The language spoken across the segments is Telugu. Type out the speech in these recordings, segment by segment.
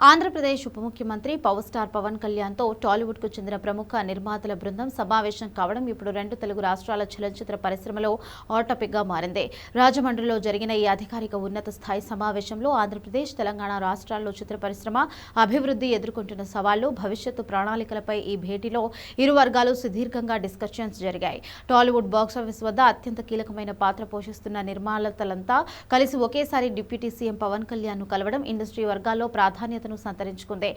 ఆంధ్రప్రదేశ్ ఉప ముఖ్యమంత్రి పవర్ స్టార్ పవన్ కళ్యాణ్తో టాలీవుడ్కు చెందిన ప్రముఖ నిర్మాతల బృందం సమావేశం కావడం ఇప్పుడు రెండు తెలుగు రాష్ట్రాల చలనచిత్ర పరిశ్రమలో హాట్ టాపిక్గా మారింది. రాజమండ్రిలో జరిగిన ఈ అధికారిక ఉన్నత స్థాయి సమావేశంలో ఆంధ్రప్రదేశ్, తెలంగాణ రాష్ట్రాల్లో చిత్ర పరిశ్రమ అభివృద్ధి ఎదుర్కొంటున్న సవాళ్లు, భవిష్యత్తు ప్రణాళికలపై ఈ భేటీలో ఇరు వర్గాలు సుదీర్ఘంగా డిస్కషన్స్ జరిగాయి. టాలీవుడ్ బాక్సాఫీస్ వద్ద అత్యంత కీలకమైన పాత్ర పోషిస్తున్న నిర్మాతలంతా కలిసి ఒకేసారి డిప్యూటీ సీఎం పవన్ కళ్యాణ్ను కలవడం ఇండస్ట్రీ వర్గాల్లో ప్రాధాన్యతను సంతరించుకుంది.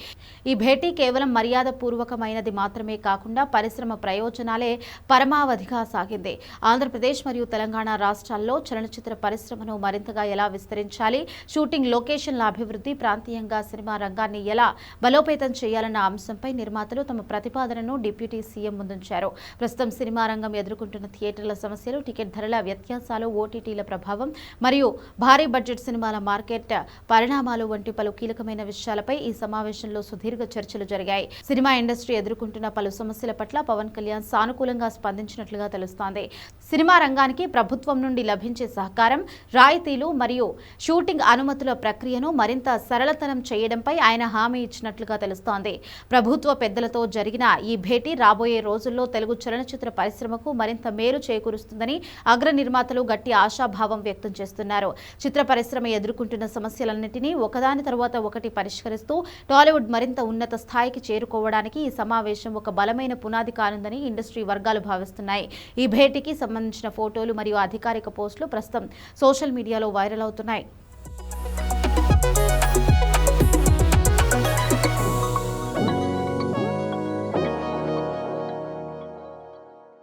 ఈ భేటీ కేవలం మర్యాద పూర్వకమైనది మాత్రమే కాకుండా పరిశ్రమ ప్రయోజనాలే పరమావధిగా సాగింది. ఆంధ్రప్రదేశ్ మరియు తెలంగాణ రాష్ట్రాల్లో చలనచిత్ర పరిశ్రమను మరింతగా ఎలా విస్తరించాలి, షూటింగ్ లొకేషన్ల అభివృద్ధి, ప్రాంతీయంగా సినిమా రంగాన్ని ఎలా బలోపేతం చేయాలన్న అంశంపై నిర్మాతలు తమ ప్రతిపాదనను డిప్యూటీ సీఎం ముందుంచారు. ప్రస్తుతం సినిమా రంగం ఎదుర్కొంటున్న థియేటర్ల సమస్యలు, టికెట్ ధరల వ్యత్యాసాలు, ఓటీటీల ప్రభావం మరియు భారీ బడ్జెట్ సినిమాల మార్కెట్ పరిణామాలు వంటి పలు కీలకమైన విషయాలపై ఈ సమావేశంలో సుదీర్ఘ చర్చలు జరిగాయి. సినిమా ఇండస్ట్రీ ఎదుర్కొంటున్న పలు సమస్యల పట్ల పవన్ కళ్యాణ్ సానుకూలంగా స్పందించినట్లుగా తెలుస్తోంది. సినిమా రంగానికి ప్రభుత్వం నుండి లభించే సహకారం, రాయితీలు మరియు షూటింగ్ అనుమతుల ప్రక్రియను మరింత సరళతరం చేయడంపై ఆయన హామీ ఇచ్చినట్లుగా తెలుస్తోంది. ప్రభుత్వ పెద్దలతో జరిగిన ఈ భేటీ రాబోయే రోజుల్లో తెలుగు చలనచిత్ర పరిశ్రమకు మరింత మేలు చేకూరుస్తుందని అగ్ర నిర్మాతలు గట్టి ఆశాభావం వ్యక్తం చేస్తున్నారు. చిత్ర పరిశ్రమ ఎదుర్కొంటున్న సమస్యలన్నింటినీ ఒకదాని తర్వాత ఒకటి పరిష్కరిస్తూ టాలీవుడ్ మరింత ఉన్నత స్థాయికి చేరుకోవడానికి ఈ సమావేశం ఒక బలమైన పునాది కానుందని ఇండస్ట్రీ వర్గాలు భావిస్తున్నాయి. ఈ భేటీకి సంబంధించిన ఫోటోలు మరియు అధికారిక పోస్టులు ప్రస్తుతం సోషల్ మీడియాలో వైరల్ అవుతున్నాయి.